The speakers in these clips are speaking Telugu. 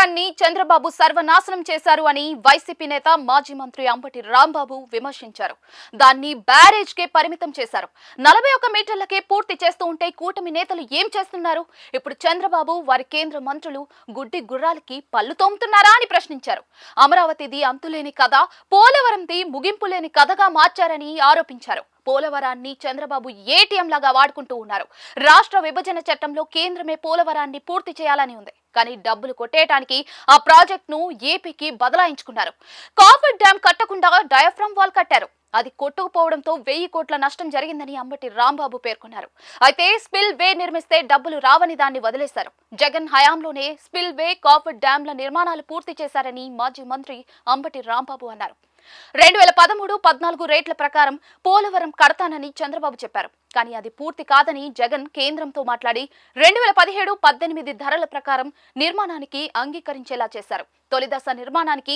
పోలవరాన్ని చంద్రబాబు సర్వనాశనం చేశారు అని వైసీపీ నేత మాజీ మంత్రి అంబటి రాంబాబు విమర్శించారు. దాన్ని బ్యారేజ్ కే పరిమితం చేశారు. 41 మీటర్లకే పూర్తి చేస్తూ ఉంటే కూటమి నేతలు ఏం చేస్తున్నారు? ఇప్పుడు చంద్రబాబు వారి కేంద్ర మంత్రులు గుడ్డి గుర్రాలకి పళ్ళు తోముతున్నారా అని ప్రశ్నించారు. అమరావతిది అంతులేని కథ, పోలవరంది ముగింపు లేని కథగా మార్చారని ఆరోపించారు. పోలవరాన్ని చంద్రబాబు ఏటీఎం లాగా వాడుకుంటూ ఉన్నారు. రాష్ట్ర విభజన చట్టంలో కేంద్రమే పోలవరాన్ని పూర్తి చేయాలని ఉంది. కానీ డబ్బులు కొట్టేయడానికి ఆ ప్రాజెక్టును ఏపీకి బదలాయించుకున్నారు. కాఫర్ డ్యాం కట్టకుండా డయాఫ్రమ్ వాల్ కట్టారు. అది కొట్టుకుపోవడంతో 1000 కోట్ల నష్టం జరిగిందని అంబటి రాంబాబు పేర్కొన్నారు. అయితే స్పిల్ వే నిర్మిస్తే డబ్బులు రావని దాన్ని వదిలేశారు. జగన్ హయాంలోనే స్పిల్ వే, కాఫర్ డ్యాంల నిర్మాణాలు పూర్తి చేశారని మాజీ మంత్రి అంబటి రాంబాబు అన్నారు. 2013-14 రేట్ల ప్రకారం పోలవరం కడతానని చంద్రబాబు చెప్పారు. కానీ అది పూర్తి కాదని జగన్ కేంద్రంతో మాట్లాడి 2017-18 ధరల ప్రకారం నిర్మాణానికి అంగీకరించేలా చేశారు. తొలి దశ నిర్మాణానికి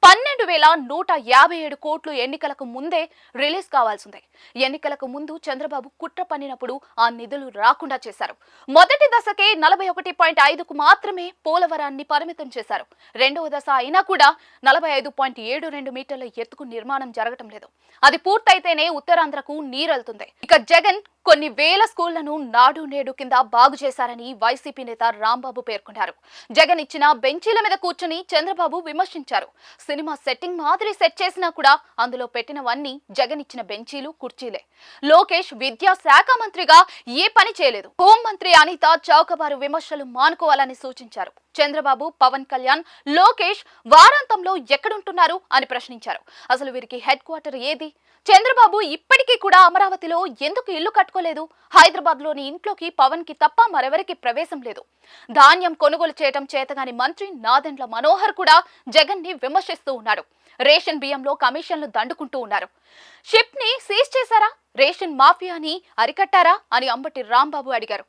12,157 కోట్లు ఎన్నికలకు ముందే రిలీజ్ కావాల్సిందే. ఎన్నికలకు ముందు చంద్రబాబు కుట్ర పన్నినప్పుడు ఆ నిధులు రాకుండా చేశారు. మొదటి దశకే 41.5కు మాత్రమే పోలవరాన్ని పరిమితం చేశారు. రెండవ దశ అయినా కూడా 45.72 మీటర్ల ఎత్తుకు నిర్మాణం జరగటం లేదు. అది పూర్తయితేనే ఉత్తరాంధ్రకు నీరెళ్తుంది. ఇక జగన్ కొన్ని వేల స్కూళ్లను నాడు నేడు కింద బాగు చేశారని వైసీపీ నేత రాంబాబు పేర్కొన్నారు. జగన్ ఇచ్చిన బెంచీల మీద కూర్చుని చంద్రబాబు విమర్శించారు. సినిమా సెట్టింగ్ మాదిరి సెట్ చేసినా కూడా అందులో పెట్టినవన్నీ జగన్ ఇచ్చిన బెంచీలు, కుర్చీలే. లోకేష్ విద్యాశాఖ మంత్రిగా ఏ పని చేయలేదు. హోంమంత్రి అనిత చౌకబారు విమర్శలు మానుకోవాలని సూచించారు. చంద్రబాబు, పవన్ కళ్యాణ్, లోకేష్ వారాంతంలో ఎక్కడుంటున్నారు అని ప్రశ్నించారు. అసలు వీరికి హెడ్ క్వార్టర్ ఏది? చంద్రబాబు ఇప్పటికీ కూడా అమరావతిలో ఎందుకు ఇల్లు కట్టుకోలేదు? హైదరాబాద్ లోని ఇంట్లోకి పవన్ కి తప్ప మరెవరికి ప్రవేశం లేదు. ధాన్యం కొనుగోలు చేయడం చేతగాని మంత్రి నాదెండ్ల మనోహర్ కూడా జగన్ ని విమర్శిస్తూ ఉన్నాడు. రేషన్ బియ్యంలో కమిషన్లు దండుకుంటూ ఉన్నారు. షిప్ ని సీజ్ చేశారా? రేషన్ మాఫియాని అరికట్టారా అని అంబటి రాంబాబు అడిగారు.